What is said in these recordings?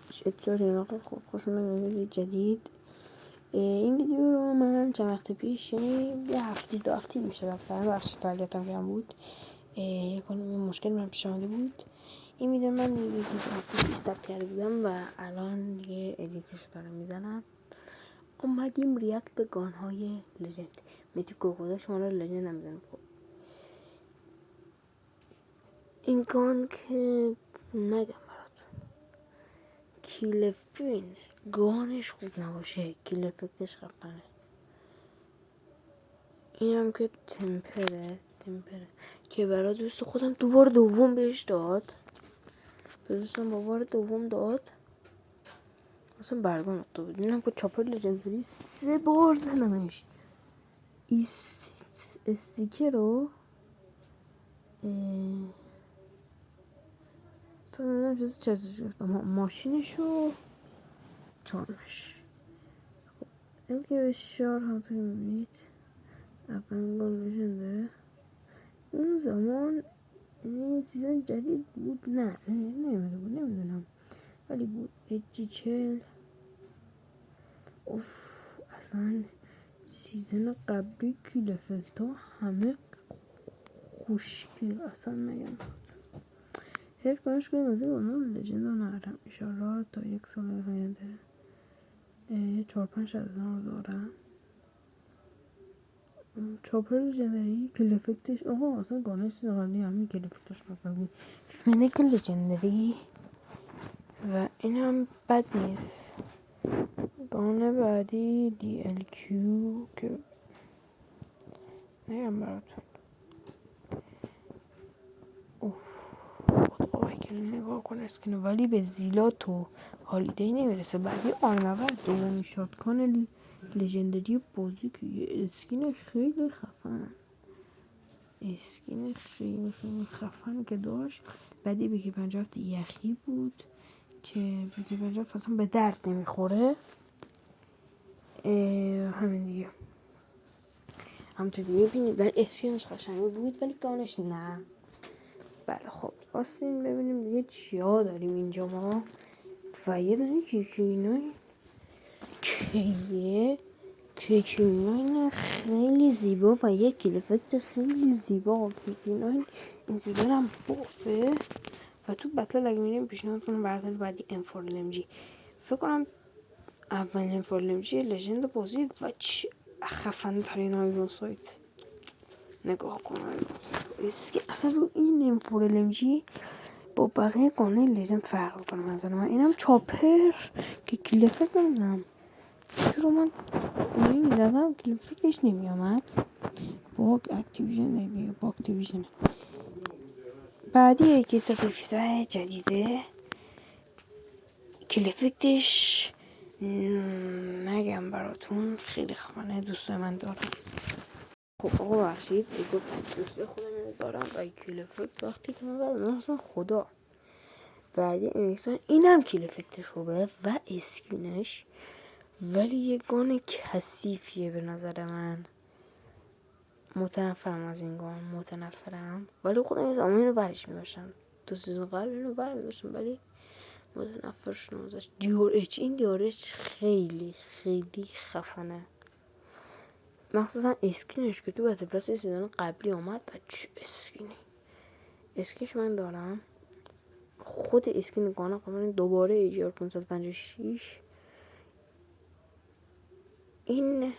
چطوری؟ خب خوش اومدید ویدیو جدید. این ویدیو رو من چند وقت پیش، یعنی یه هفته دو هفته میشه رفتم بخش فعالیتم کردم بود. یک مشکل من پیش آمده بود. این ویدیو من یه هفته پیش ثبت کرده بودم و الان دیگه ادیتش دارم میزنم. اومدیم ریاکت به گانهای لژند. میتی کوکودا شما رو لژند نمیزنم. خب این گان که نگم کیلفین گانش خوب نباشه، کیل افکتش خفنه. این هم که تمپره که برای دوست خودم دوبار دوم بهش داد، به دوستم بار دوم داد. مثلا برگان افتاد بود. این هم که چاپر لژندری 3 بار زدمش. استیکر رو تو نمیدونم چیزی چرزش گفتم ماشینشو چارمش. خب این که بسیار همطوری میبینید اولین گان لژنده. اون زمان این سیزن جدید بود، نه نمیده بود، نمیدونم ولی بود. اجی 40 اوف، اصلا سیزن قبلی کیل افکت ها همه خوشگل، اصلا نگم. حیف کنش کنیم از این گانه لژند رو نردم. انشالله تا یک سال آینده 4-5 از رو دارم. چاپر لژندری کیل افکتش اصلا گانه سیزن قبلی همین کیل افکتش نفر بود. فنک لژندری و این هم بد نیست. گان بعدی دی ال کیو که نگم براتون. اوف، خدا وکیل نگاه کن اسکینو، ولی به زیلات و هالیدی نمیرسه. بعدی آرنور دومی شاتکان لژندری بازی که یه اسکین خیلی خفن، اسکین خیلی خفن که داشت. بعدی بگی 57 یخی بود که بگی 57 اصلا به درد نمیخوره. همین دیگه، همونطور میبینید. ولی اسکینش قشنگ بود ولی گانش نه. بله خب باستین ببینیم دیگه چیا داریم اینجا ما. و یه دونه کیکینای کیکینای خیلی زیبا و یک کیل افکت خیلی زیبا. کیکینای این سیزن هم بافه و تو بطل اگه میریم پیشنهاد کنم براتون بعدی M4LMG. فکر کنم اولین M4LMG لژند بازی و چه خفن ترین آیرون سایت. نگاه کنم اصلا رو این M4LMG با بقیه گانه لژند فرق کنم. مثلا من اینم چاپر که کیل افکت نمیدونم چرا من نمیدادم کیل افکتش نمیامد. باگ اکتیویژن دیگه، با اکتیویژن. بعدی یکی سفیفته جدیده کیل افکتش نگم براتون خیلی خفنه، دوست من دارم. خب آقا بخشید گفت دوست خودم دارم و کیل افکت وقتی که من برم اصلا خدا. بعدی این هم کیل افکتش خوبه و اسکینش، ولی یه گان کثیفیه به نظر من. متنفرم از این گان، متنفرم. ولی خودم یه زمان اینو برش میباشم، 2 سیزن قبل اینو بر میباشم ولی متنفرشون ازش. دیور اچ، این دیور اچ خیلی خفنه، مخصوصا اسکینش که تو بطل پلاس سیزن قبلی آمد و چه اسکینش من دارم. خود اسکین گانا قبلا دوباره ایجار 556. این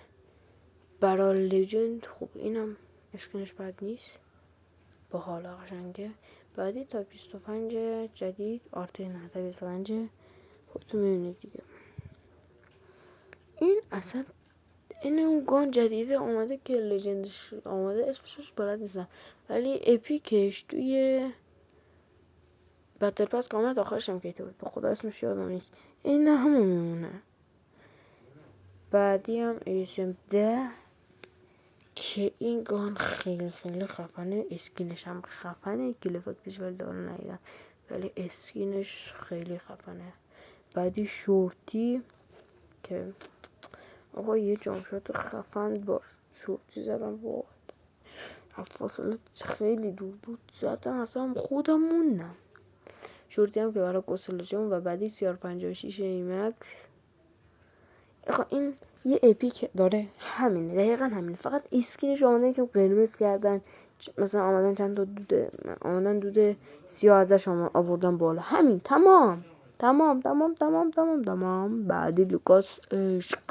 برای لژند خوب، اینم اسکینش بد نیست، با حالا قشنگه. بعدی تا 25 جدید آرته نه تا 25 خودتون میبینید دیگه. این اصلا این اون گان جدیده اومده که لژندش اومده، اسمش بلد نیستم ولی اپیکش توی بتل پاس که اومد آخرش هم که بود، به خدا اسمش یادم نیست. این همون میمونه. بعدی هم ایشم 10 که این گان خیلی خفنه، اسکینش هم خفنه، کیل افکتش ولی دارو ندیدم ولی اسکینش خیلی خفنه. بعدی شورتی که آقا یه جامشات خفن با شورتی زدم با فاصله خیلی دور بود، زدم اصلا خودم موندم. شورتی هم که برای کنسولشون و بعدی CR56 ایمکس. این یه اپیک داره همینه، دقیقا همینه، فقط اسکینش آمدن که قرمز کردن، مثلا آمدن چند تا دود، آمدن دود سیاه ازش آوردن بالا، همین. تمام. بعدی لوکاس عشق،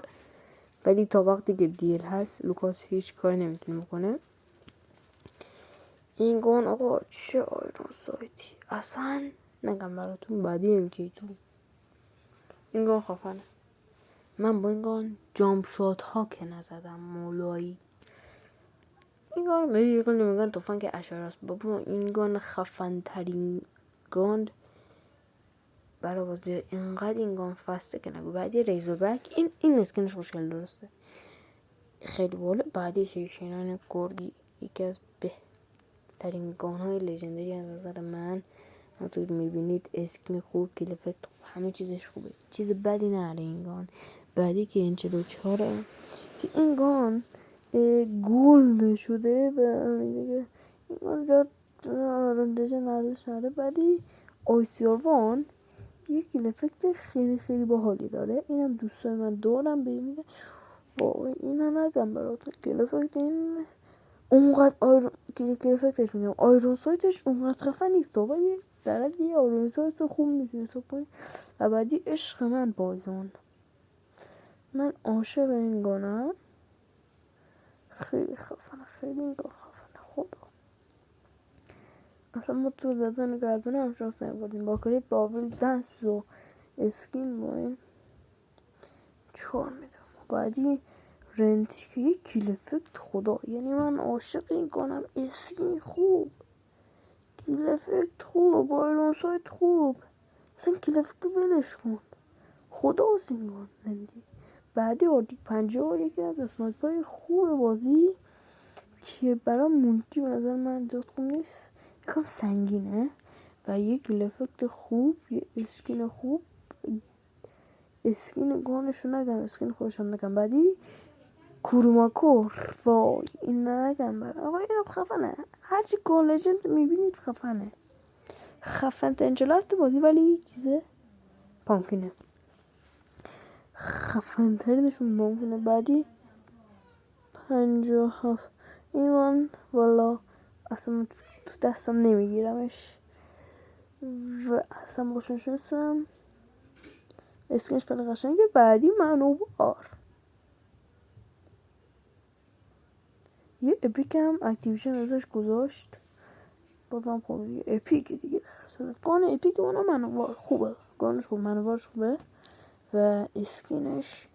ولی تا وقتی که دیل هست لوکاس هیچ کاری نمیتونه بکنه. این گون آقا چه آیرون سایتی اصلا نگم براتون. بعدی MK2 این گون خفنه. من با این گان جامپ شات ها که نزدم مولایی. این گان میگن میگن تفنگ اشاره است. بابا این گان خفن ترین گان برای بازی. اینقدر این گان فسته که نگو. بعدی ریزر بک، این اسکنش خوشگل درسته، خیلی باله. بعدی شیشینان گرگی یکی از بهترین گان های لژندری از نظر من. همونطور میبینید اسکین خوب، کیل افکت خوب، همه چیزش خوبه، چیز بدی نداره این گان. بعدی که این 44 که این گان گولد شده و دیگه این گان جا رندشه نردش نره. بعدی آیسیار 1 یک کیل افکت خیلی خیلی باحالی داره، اینم دوستای من دارم ببینه. واقعا اینا نگم براتون، کیل افکت این اونقدر کیل افکتش میگم آیرون سایتش اونقدر خفن نیست، ولی در حد یه آیرون سایت خوب میتونی حساب کنی. و بعدی عشق من بایزون، من عاشق این گانم، خیلی خفنه، خیلی این گان خفنه. خدا اصلا ما تو دادن گردونه هم شانس نبردیم، با کرید باول دست و اسکین با این 4 میدم. بعدی رنتش که یک کیل افکت خدا، یعنی من عاشق این گانم. اسکین خوب، کیل افکت خوب، آیرون سایت خوب، اصلا کیل افکت ولش کن، خدا سینگان رندی. بعدی آردیک 50 یکی از اسنایپرهای خوب بازی که برای مولتی به نظر من زیاد خوب نیست، یکم سنگینه و یک کیل افکت خوب، یه اسکین خوب. اسکین گانشو نگم، اسکین خودشم نگم. بعدی کوروماکور، وای این نگم آقا اینم خفنه، هرچی گان لجند میبینید خفنه، خفن ترین جلات بازی. ولی چیزه پامکینه، خفن ترینشون پامکینه. بعدی 57 این والا اصلا تو دستم نمیگیرمش و اصلا باشنش نیستم، اسکنش خیلی قشنگه. بعدی منوار، یه اپیک هم اکتیویشن ازش گذاشت، بازم خوبه دیگه، اپیک دیگه در گان اپیک اونم منوار خوبه، گانش خوب، منوارش خوبه و اسکینش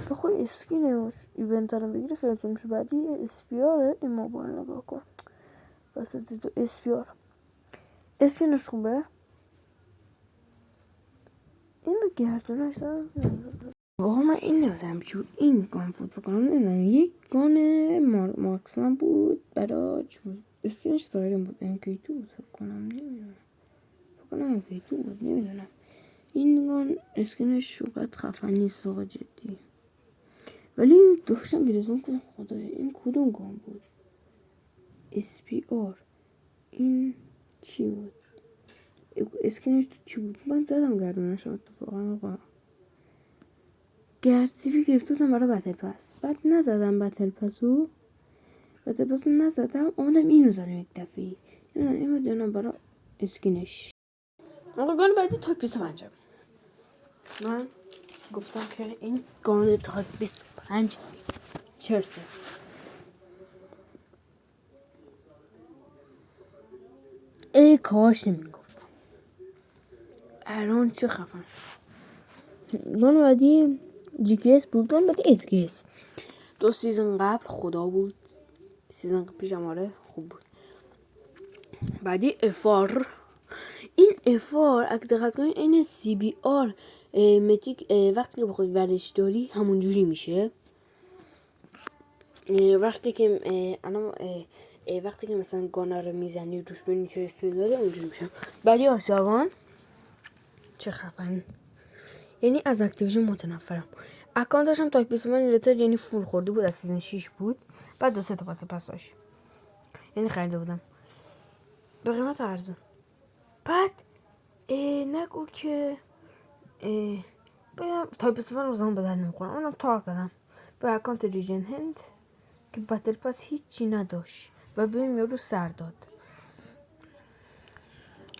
بخوای اسکینش ایونت رو بگیری خیلی تو میشه. بعدی اسپیاره، این موبایل نگاه کن وسط تو اسپیار، اسکینش خوبه، این گردونش دارم. واقعا من این نمیدونم که این گان فوت کنم، نمیدونم یک گان ماکسیمم بود برای اسکینش سایرن بود، MK2 بود فکر کنم، نمیدونم MK2 بود، نمیدونم. این گان اسکینش اونقدر خفن نیست آقا جدی، ولی داشتم ویدیوزم کنم خدای این کدوم گان بود. SPR این چی بود؟ اسکینش تو چی بود؟ من زدم گردنشم اتفاقا آقا، گرد سیپی گرفتم برای بتل پس، بعد نزدم بتل پسو نزدم، آمدم اینو زدم یک دفعه، اینو دادم برای اسکینش. آقا گان بعدی تایپ 25 من گفتم که این گان تایپ 25 چرته. ای کاش نمیگفتم، الان چه خفن شد. گان بعدی GKS بود، گان بعدی SKS 2 سیزن قبل خدا بود، سیزن پیشم آره خوب بود. بعدی افار، این افار اگه دقت کنید این CBR متیک وقتی که بخواد ورش داری همون جوری میشه، وقتی که وقتی که مثلا گانا رو میزنی روش ببینی چه اسپید داره اونجوری میشه. بعدی آسیاوان چه خفن، یعنی از اکتیویژن متنفرم. اکانتش هم تایپ 25 لیتر، یعنی فول خورده بود، از سیزن 6 بود، بعد 2 تا پس داشت، یعنی خریده بودم به قیمت ارزون. بعد نگو که بگم تایپ سوپر روزان بدل نمیکنم. اونم تا زدم به اکانت ریجن هند که بتل پس هیچی نداشت و بهم یارو سر داد.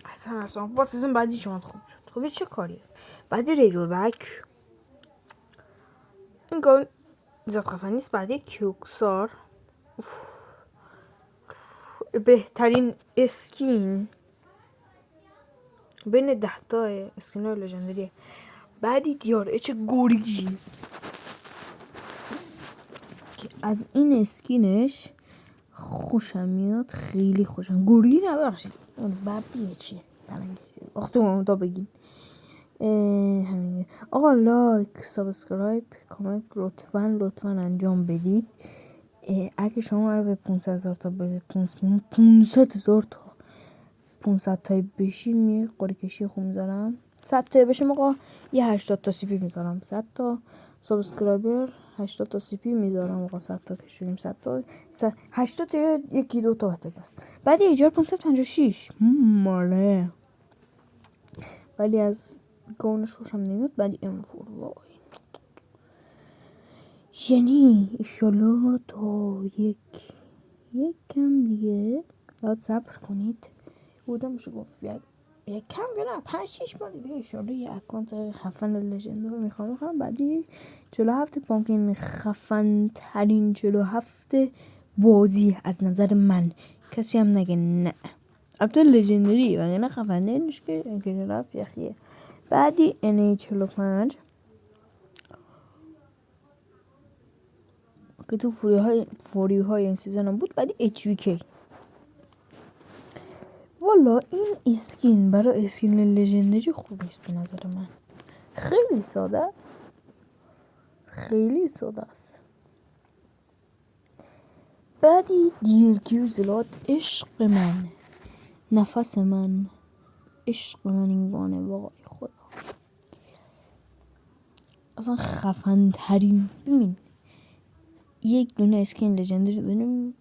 اصلا با سیزن بعدی شما خوب شد. خب چه کاریه؟ بعدی ریجل بک این گل زیاد خفن نیست. بعدی کیوکسار بهترین اسکین بین 10 تا اسکین های لژندریه. بعدی دیار اچ گرگی که از این اسکینش خوشم میاد، خیلی خوشم. گرگی نبخشید ببیه چیه وقتی اون تا بگین همینه. آقا لایک، سابسکرایب، کامنت لطفا انجام بدید. اگه شما رو به 500,000 تا به 500,000 تا 500 تایی بشیم یه قرعه کشی خوب میذارم. 100 تایی بشیم آقا یه 80 تا سی پی میذارم. 100 تا سابسکرایبر 80 تا سی پی میذارم آقا. 100 تا کشیم 100 تا 80 تا یکی دو تا بده بس. بعد ایجار 556 ماله ولی از گونش خوشم نمیاد. بعد ام فور وای یعنی ایشالا تا یک کم دیگه داد صبر کنید. بودم میشه گفت یک کم گرم 5-6 ماه دیگه ایشالا یه اکانت خفن لژندر رو میخوام. بعدی 47 پامکین خفن ترین 47 بازی از نظر من. کسی هم نگه نه البته لژندری و نه خفن نیست که رفت یخیه. بعدی NA45 که تو فوری های این سیزن هم بود. بعدی HVK والا این اسکین برای اسکین لژندری خوب نیست به نظر من. خیلی ساده است. بعدی دیرکیو زلات عشق من نفس من عشق من این گانه وای خدا اصلا خفن ترین. ببین یک دونه اسکین لژندری داریم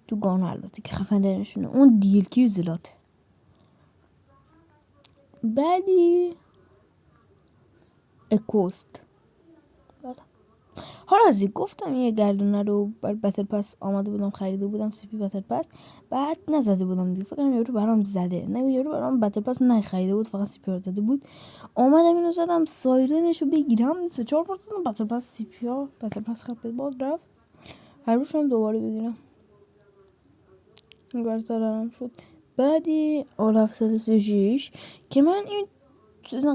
تو گانه البته که خفن ترینشونه اون دیرکیو زلات. بعدی اکوست. حالا از این گفتم یه گردونه رو بر بتل پس آمده بودم خریده بودم سی پی بتل پس. بعد نزده بودم دیگه فکرم یارو برام زده. نه یارو برام بتل پس نخریده بود فقط سی پی رو داده بود. آمدم اینو زدم سایرنشو بگیرم 3-4 بار زدم بتل پس سی پی ها بتل پس خرید باز رفت. هر روز هم دوباره بگیرم برترم شد. بعدی آلف 136 که من این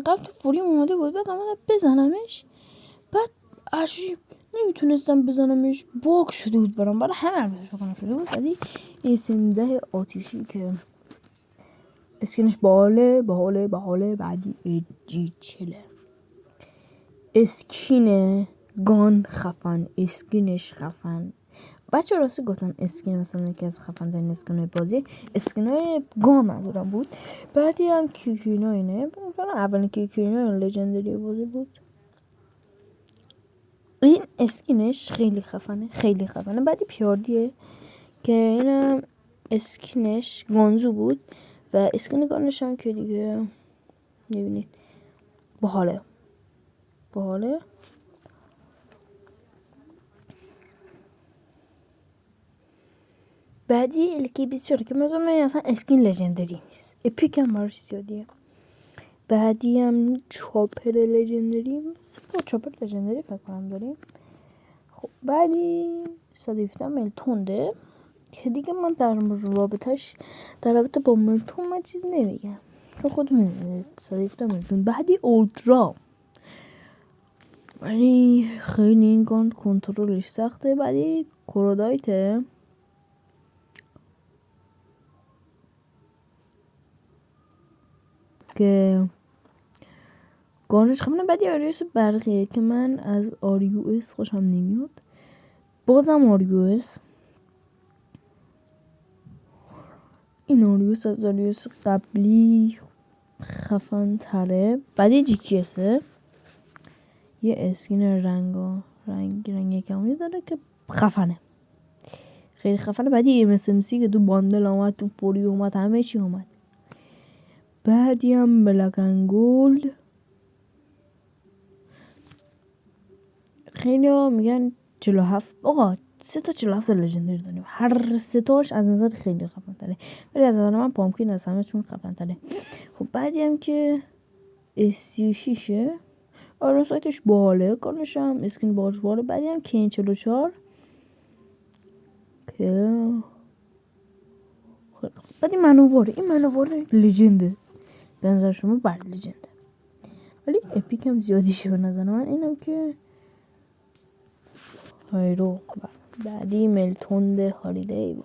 قبل تو فوری اومده بود. بعد آمدم بزنمش بعد عجیب نمیتونستم بزنمش باگ شده بود برای همه البته فکرم شده بود. بعدی این سنده آتیشی که اسکینش باله. بعدی ایجی چله اسکین گان خفن اسکینش خفن. بچه راستی گفتم اسکین مثلا یکی از خفن ترین اسکینای بازی اسکینای گان منظورم بود. بعدی هم کیکیناینه اولین کیکینای لژندری بازی بود. این اسکینش خیلی خفنه. بعدی پیاردیه که اینم اسکینش گانزو بود و اسکین گانش هم که دیگه میبینید باحاله. بعدی الکی 24 که مثلا اصلا اسکین لژندری نیست اپیک هم براش زیادیه. بعدی هم چاپر لژندری چاپر لژندری فکر کنم داریم. خب بعدی 117 ملتونده که دیگه من در رابطه با ملتون من چیز نمیگم چون خود میدونید 117 ملتون. بعدی اولترا ولی خیلی این گان کنترلش سخته. بعدی کرودایته که گانش خیلی. بعدی آریوس برقیه که من از آریوس خوشم نمیاد. بازم آریوس این آریوس از آریوس قبلی خفن تره. بعدی جیکیسه یه اسکین رنگ کمونی داره که خفنه خیلی خفنه. بعدی MSMC که تو باندل اومد تو فوری اومد همه چی اومد. بعدی هم بلک اند گولد. خیلی ها میگن 47. آقا 3 تا 47 لژندری داریم، هر 3 تاش از نظر خیلی خفن تره، ولی از نظر من پامکین از همه‌شون خفن تره. خب بعدی هم که 36ه. آره سایتش باحاله، کارش هم اسکین باز باحاله. بعدی هم کین 44 که بعدی منوواره. این منوواره لژنده به نظر شما؟ بله لژنده، ولی اپیک هم زیادیشه به نظر من. اینم که هایرو. بعدی ملتوند هالیدی.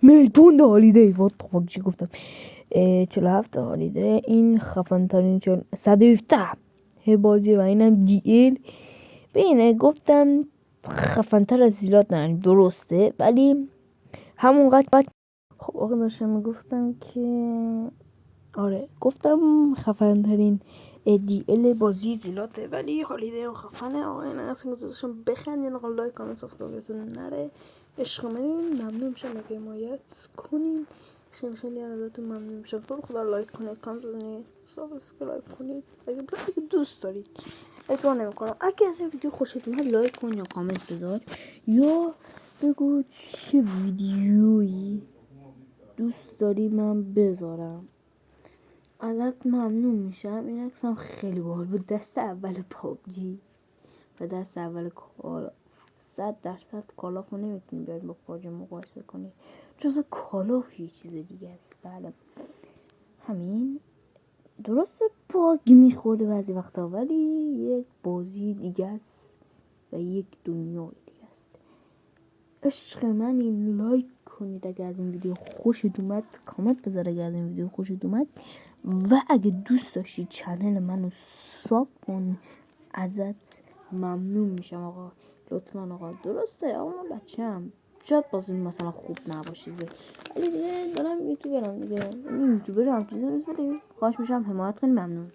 ملتوند هالیدی وات چی گفتم؟ 47 هالیدی. این خفن ترین 117 بازی و اینم دی ال. ببینه گفتم خفن تر از زیلات نه، درسته، ولی همونقدر. خب آقا داشتم میگفتم که آره گفتم خفن ترین دی ال بازی زیلاته، ولی هالیدی هم خفنه. آقا این اصلا گذاشتم بخندین. آقا لایک کامنت سابسکرایبتون نره، عشق منین. ممنون میشم اگه حمایت کنین، خیلی خیلی ازتون ممنون میشم. تو خدا لایک کنید، کامنت بزنید، سابسکرایب کنید اگه دوست دارید. ادعا نمیکنم. اگه از این ویدیو خوشتون اومد لایک کن یا کامنت بذار، یا بگو چه ویدیویی دوست داری من بذارم. ازت ممنون میشم. این عکسم خیلی باحال بود، دست اول پابجی و دست اول کالاف. 100% کالاف رو نمیتونی بیاید با پابجی مقایسه کنی، چون اصلا کالاف یه چیز دیگه است. بله همین. درسته باگ میخورده بعضی وقتا، ولی یک بازی دیگه است و یک دنیای دیگه است. عشق من این لایک کنید اگه از این ویدیو خوشت اومد، کامنت بذار اگه از این ویدیو خوشت اومد، و اگه دوست داشتی چنل منو ساب کن. ازت ممنون میشم آقا، لطفا آقا. درسته آقا من بچه‌ام، شاید بازی مثلا خوب نباشه، ولی دیگه دارم یوتیوبرم دیگه، یوتیوبر هم چیزی نیست، ولی خواهش میشم حمایت کنی. ممنون.